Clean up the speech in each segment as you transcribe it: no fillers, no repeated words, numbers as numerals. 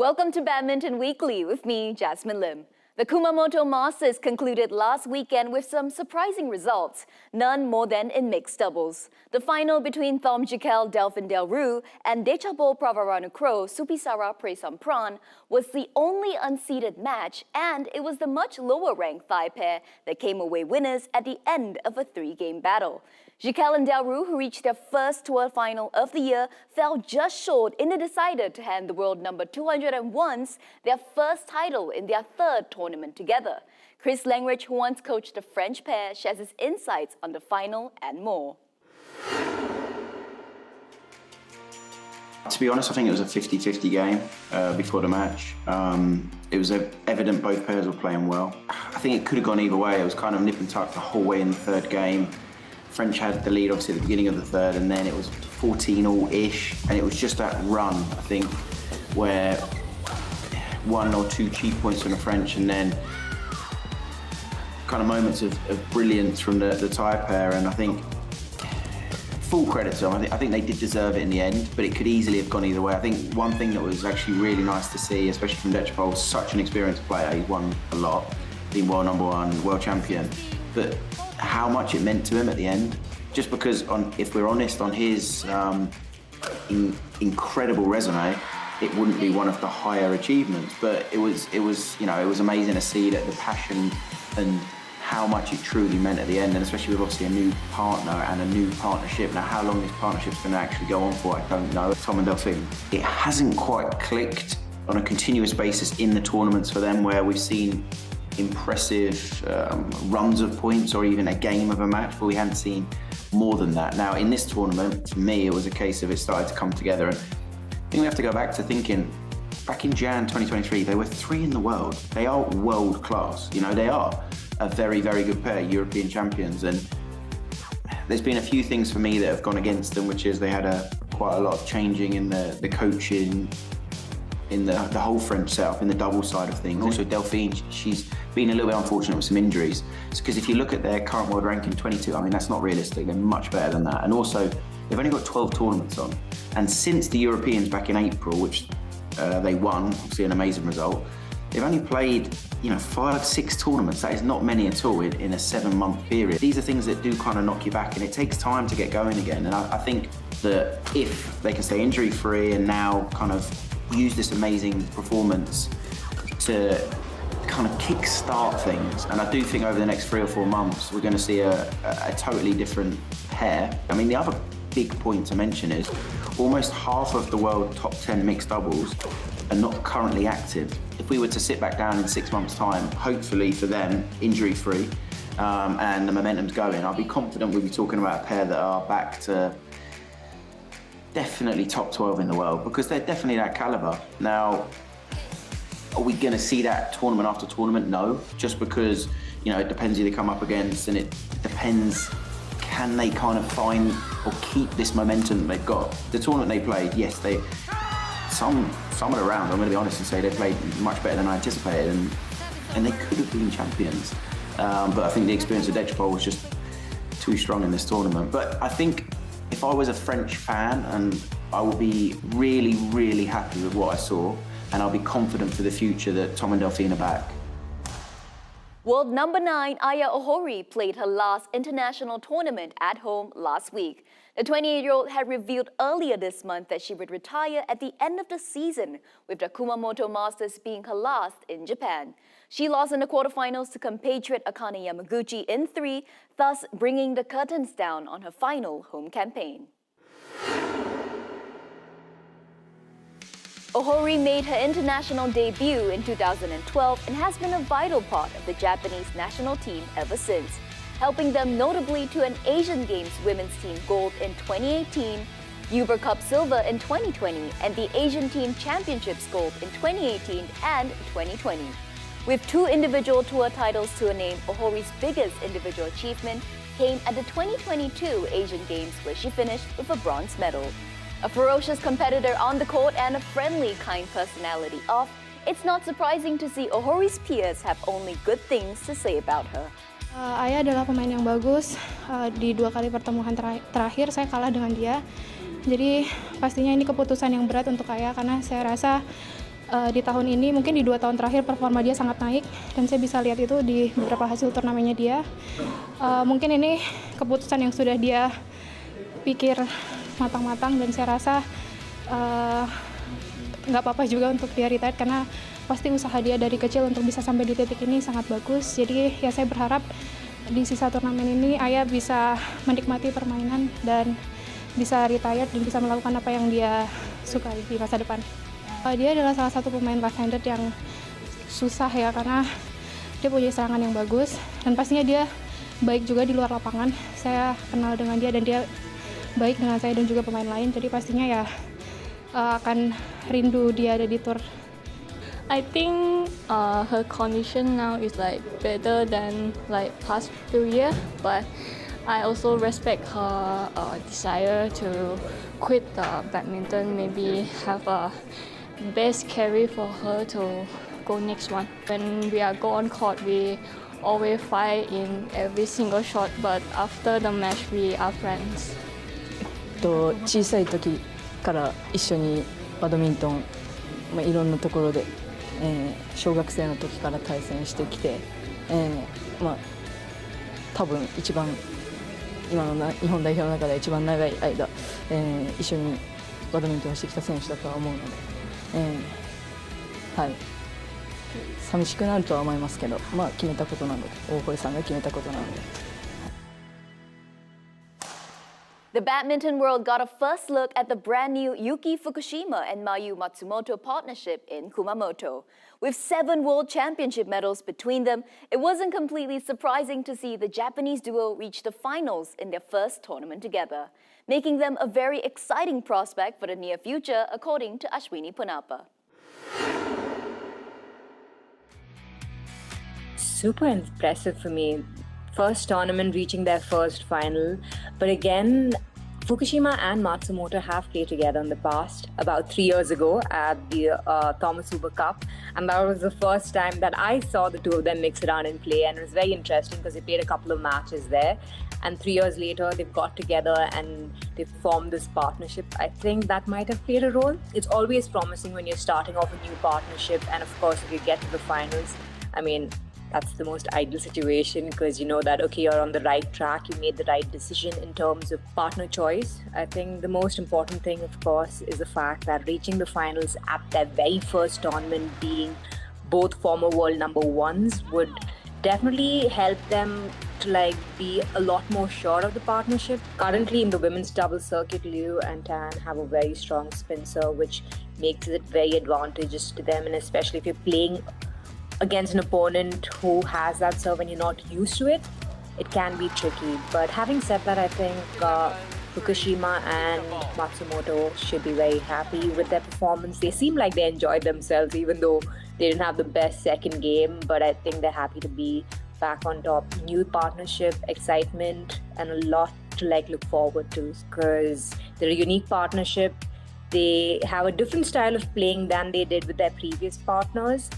Welcome to Badminton Weekly with me, Jasmine Lim. The Kumamoto Masters concluded last weekend with some surprising results, none more than in mixed doubles. The final between Thom Jikel Delphine Del Rue and Dechapol Pravaranukroh Supisara Presampran was the only unseeded match, and it was the much lower-ranked Thai pair that came away winners at the end of a three-game battle. Jikel and Del Rue, who reached their first tour final of the year, fell just short in the decider to hand the world number 201s their first title in their third tournament together. Chris Langridge, who once coached the French pair, shares his insights on the final and more. To be honest, I think it was a 50-50 game before the match. It was evident both pairs were playing well. I think it could have gone either way. It was kind of nip and tuck the whole way in the third game. French had the lead obviously at the beginning of the third, and then it was 14-all-ish, and it was just that run, I think, where one or two cheap points from the French, and then kind of moments of brilliance from the Thai pair. And I think full credit to them. I think they did deserve it in the end, but it could easily have gone either way. I think one thing that was actually really nice to see, especially from Dechapol, such an experienced player. He's won a lot, been world number one, world champion, but how much it meant to him at the end. Just because, if we're honest, on his incredible resume, it wouldn't be one of the higher achievements. But it was amazing to see that the passion and how much it truly meant at the end, and especially with obviously a new partner and a new partnership. Now, how long this partnership's going to actually go on for, I don't know. Thom and Delphine, it hasn't quite clicked on a continuous basis in the tournaments for them, where we've seen impressive runs of points or even a game of a match, but we hadn't seen more than that. Now, in this tournament, for me, it was a case of it started to come together. And I think we have to go back to thinking, back in Jan 2023, they were 3 in the world. They are world class. They are a very, very good pair, European champions. And there's been a few things for me that have gone against them, which is they had quite a lot of changing in the coaching, in the whole French setup, in the double side of things. Also, Delphine, she's been a little bit unfortunate with some injuries. Because if you look at their current world ranking, 22, I mean, that's not realistic. They're much better than that. And also, they've only got 12 tournaments on. And since the Europeans back in April, which they won, obviously an amazing result, they've only played 5-6 tournaments. That is not many at all in a 7-month period. These are things that do kind of knock you back, and it takes time to get going again. And I think that if they can stay injury-free and now kind of use this amazing performance to kind of kick-start things, and I do think over the next 3 or 4 months we're going to see a totally different pair. I mean, the other big point to mention is almost half of the world top 10 mixed doubles are not currently active. If we were to sit back down in 6 months' time, hopefully for them, injury-free, and the momentum's going, I'll be confident we'll be talking about a pair that are back to definitely top 12 in the world, because they're definitely that caliber. Now, are we going to see that tournament after tournament? No, just because, it depends who they come up against, and it depends, can they kind of find or keep this momentum that they've got? The tournament they played, yes, some around, I'm going to be honest and say they played much better than I anticipated, and they could have been champions. But I think the experience of Dechapol was just too strong in this tournament. But I think if I was a French fan, and I will be really, really happy with what I saw, and I'll be confident for the future that Thom and Delphine are back. World number 9, Aya Ohori, played her last international tournament at home last week. The 28-year-old had revealed earlier this month that she would retire at the end of the season, with the Kumamoto Masters being her last in Japan. She lost in the quarterfinals to compatriot Akane Yamaguchi in 3, thus bringing the curtains down on her final home campaign. Ohori made her international debut in 2012 and has been a vital part of the Japanese national team ever since, helping them notably to an Asian Games women's team gold in 2018, Uber Cup silver in 2020, and the Asian Team Championships gold in 2018 and 2020. With 2 individual tour titles to her name, Ohori's biggest individual achievement came at the 2022 Asian Games, where she finished with a bronze medal. A ferocious competitor on the court and a friendly, kind personality off, it's not surprising to see Ohori's peers have only good things to say about her. Aya adalah pemain yang bagus. Di 2 kali pertemuan terakhir saya kalah dengan dia. Jadi pastinya ini keputusan yang berat untuk Aya, karena saya rasa di tahun ini, mungkin di 2 tahun terakhir performa dia sangat naik dan saya bisa lihat itu di beberapa hasil turnamennya dia. Mungkin ini keputusan yang sudah dia pikir matang-matang dan saya rasa nggak apa-apa juga untuk dia retire karena pasti usaha dia dari kecil untuk bisa sampai di titik ini sangat bagus. Jadi ya saya berharap di sisa turnamen ini Ayah bisa menikmati permainan dan bisa retire dan bisa melakukan apa yang dia sukai di masa depan. Dia adalah salah satu pemain left-handed yang susah ya karena dia punya serangan yang bagus dan pastinya dia baik juga di luar lapangan. Saya kenal dengan dia dan dia baik dengan saya dan juga pemain lain, jadi pastinya ya akan rindu dia ada di tour. I think her condition now is like better than like past few years, but I also respect her desire to quit badminton, maybe have a best carry for her to go next one. When we are go on court, we always fight in every single shot, but after the match, we are friends. 小さい時から一緒にバドミントン、いろんなところで、小学生の時から対戦してきて、多分一番今の日本代表の中で一番長い間、一緒にバドミントンをしてきた選手だとは思うので、はい、寂しくなるとは思いますけど、決めたことなので、大堀さんが決めたことなので。The badminton world got a first look at the brand new Yuki Fukushima and Mayu Matsumoto partnership in Kumamoto. With 7 world championship medals between them, it wasn't completely surprising to see the Japanese duo reach the finals in their first tournament together, making them a very exciting prospect for the near future, according to Ashwini Punapa. Super impressive for me. First tournament reaching their first final, but again, Fukushima and Matsumoto have played together in the past, about 3 years ago at the Thomas Uber Cup, and that was the first time that I saw the two of them mix around and play, and it was very interesting because they played a couple of matches there, and 3 years later they've got together and they formed this partnership. I think that might have played a role. It's always promising when you're starting off a new partnership, and of course if you get to the finals, I mean, that's the most ideal situation because you know that, okay, you're on the right track, you made the right decision in terms of partner choice. I think the most important thing, of course, is the fact that reaching the finals at their very first tournament, being both former world number ones, would definitely help them to be a lot more sure of the partnership. Currently in the women's doubles circuit, Liu and Tan have a very strong spin serve, which makes it very advantageous to them, and especially if you're playing against an opponent who has that serve and you're not used to it, it can be tricky. But having said that, I think Fukushima and Matsumoto should be very happy with their performance. They seem like they enjoyed themselves even though they didn't have the best second game, but I think they're happy to be back on top. New partnership, excitement, and a lot to look forward to because they're a unique partnership. They have a different style of playing than they did with their previous partners.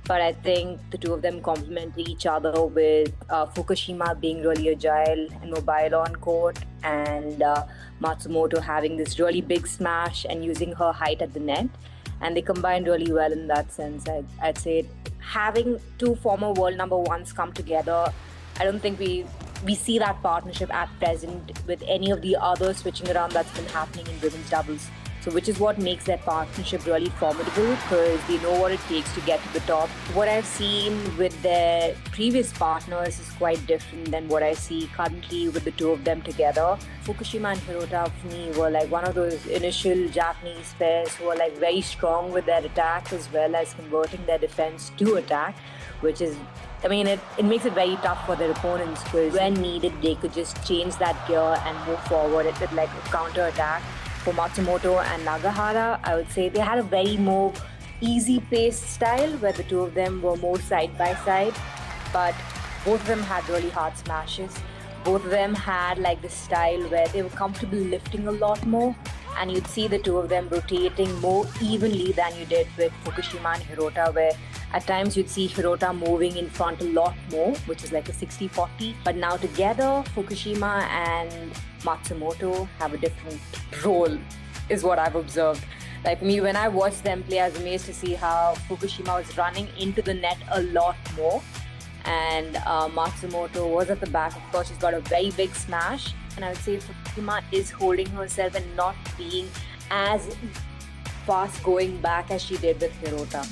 But I think the two of them complement each other with Fukushima being really agile and mobile on court and Matsumoto having this really big smash and using her height at the net. And they combine really well in that sense. I'd say having two former world number ones come together, I don't think we see that partnership at present with any of the other switching around that's been happening in women's doubles. So which is what makes their partnership really formidable because they know what it takes to get to the top. What I've seen with their previous partners is quite different than what I see currently with the two of them together. Fukushima and Hirota for me were one of those initial Japanese pairs who are very strong with their attack as well as converting their defense to attack, which is, I mean, it makes it very tough for their opponents because when needed, they could just change that gear and move forward with a counter-attack. For Matsumoto and Nagahara, I would say they had a very more easy-paced style where the two of them were more side-by-side, but both of them had really hard smashes. Both of them had this style where they were comfortable lifting a lot more, and you'd see the two of them rotating more evenly than you did with Fukushima and Hirota, where at times you'd see Hirota moving in front a lot more, which is like a 60-40. But now together, Fukushima and Matsumoto have a different role, is what I've observed. Like for me, when I watched them play, I was amazed to see how Fukushima was running into the net a lot more. And Matsumoto was at the back. Of course, she's got a very big smash. And I would say Fukushima is holding herself and not being as fast going back as she did with Hirota.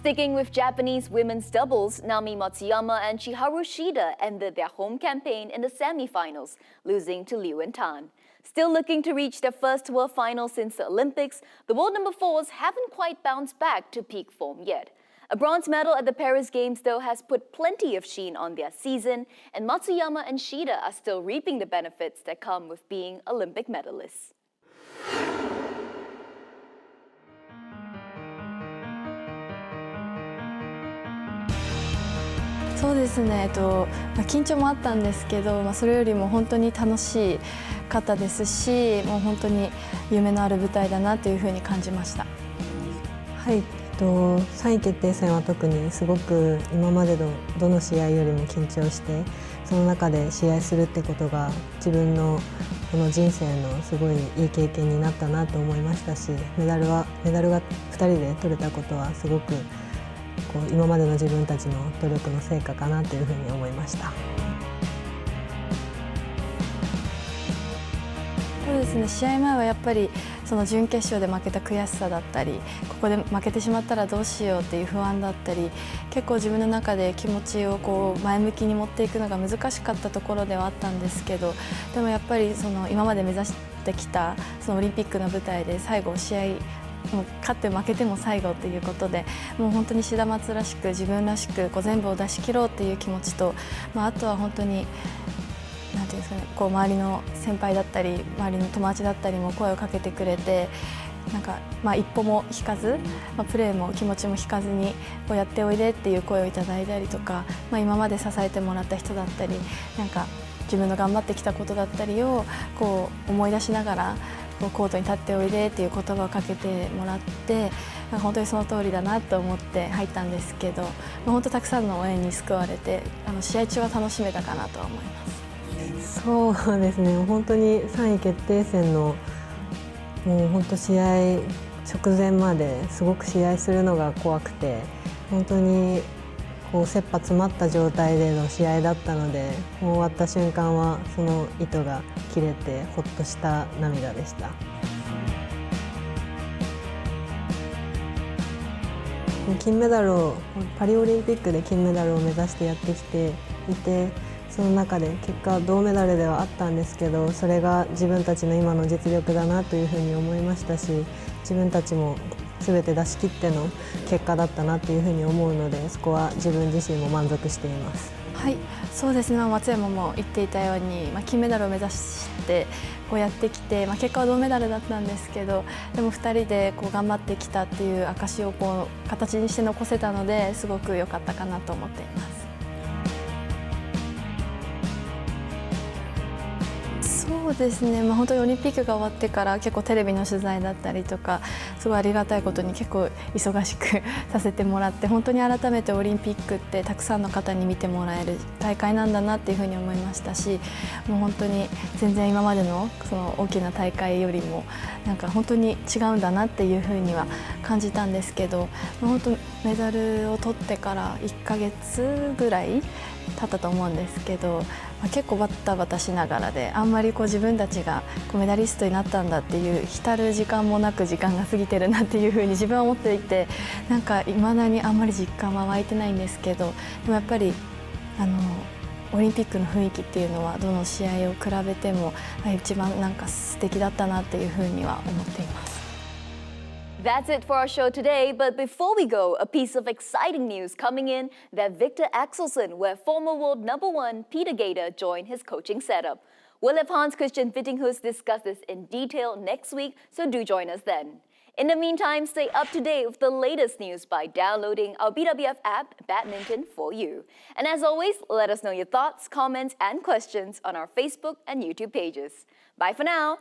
Sticking with Japanese women's doubles, Naomi Matsuyama and Chiharu Shida ended their home campaign in the semi-finals, losing to Liu and Tan. Still looking to reach their first World Final since the Olympics, the world number 4s haven't quite bounced back to peak form yet. A bronze medal at the Paris Games, though, has put plenty of sheen on their season, and Matsuyama and Shida are still reaping the benefits that come with being Olympic medalists. そうですね、緊張もあったんですけど、それよりも本当に楽しかったですし、もう本当に夢のある舞台だなというふうに感じました。はい、3位決定戦は特にすごく今までのどの試合よりも緊張して、その中で試合するってことが自分のこの人生のすごいいい経験になったなと思いましたし、メダルが2人で取れたことはすごく今までの自分たちの努力の成果かなというふうに思いました。そうですね、試合前はやっぱりその準決勝で負けた悔しさだったり、ここで負けてしまったらどうしようっていう不安だったり、結構自分の中で気持ちを前向きに持っていくのが難しかったところではあったんですけど、でもやっぱりその今まで目指してきたそのオリンピックの舞台で最後試合もう勝って負けても最後ということで、もう本当にシダマツらしく自分らしく全部を出し切ろうという気持ちと、あとは本当になんていうんですかね、周りの先輩だったり周りの友達だったりも声をかけてくれて、なんか一歩も引かず、プレーも気持ちも引かずにやっておいでっていう声をいただいたりとか、今まで支えてもらった人だったり、なんか自分の頑張ってきたことだったりを思い出しながらコートに立っておいでっていう言葉をかけてもらって、本当にその通りだなと思って入ったんですけど、本当たくさんの応援に救われて試合中は楽しめたかなとは思います。そうですね、本当に3位決定戦のもう本当試合直前まですごく試合するのが怖くて、本当に切羽詰まった状態での試合だったので、もう終わった瞬間はその糸が切れてほっとした涙でした。金メダルをパリオリンピックで金メダルを目指してやってきていて、その中で結果銅メダルではあったんですけど、それが自分たちの今の実力だなというふうに思いましたし、自分たちも全て出し切っての結果だったなというふうに思うので、そこは自分自身も満足しています。はい、そうですね、松山も言っていたように、金メダルを目指してやってきて、結果は銅メダルだったんですけど、でも2人で頑張ってきたっていう証を形にして残せたので、すごく良かったかなと思っています。そうですね、本当にオリンピックが終わってから結構テレビの取材だったりとか、すごいありがたいことに結構忙しくさせてもらって、本当に改めてオリンピックってたくさんの方に見てもらえる大会なんだなっていうふうに思いましたし、もう本当に全然今までのその大きな大会よりもなんか本当に違うんだなっていうふうには感じたんですけど、本当メダルを取ってから1ヶ月ぐらい経ったと思うんですけど、結構バタバタしながらで、あんまり自分たちがメダリストになったんだっていう浸る時間もなく時間が過ぎてるなっていうふうに自分は思っていて、なんか未だにあんまり実感は湧いてないんですけど、でもやっぱりオリンピックの雰囲気っていうのはどの試合を比べても一番なんか素敵だったなっていうふうには思っています。That's it for our show today, but before we go, a piece of exciting news coming in that Victor Axelsen, where former world number 1 Peter Gator joined his coaching setup. We'll have Hans-Christian Wittinghus discuss this in detail next week, so do join us then. In the meantime, stay up to date with the latest news by downloading our BWF app, Badminton for You. And as always, let us know your thoughts, comments, and questions on our Facebook and YouTube pages. Bye for now.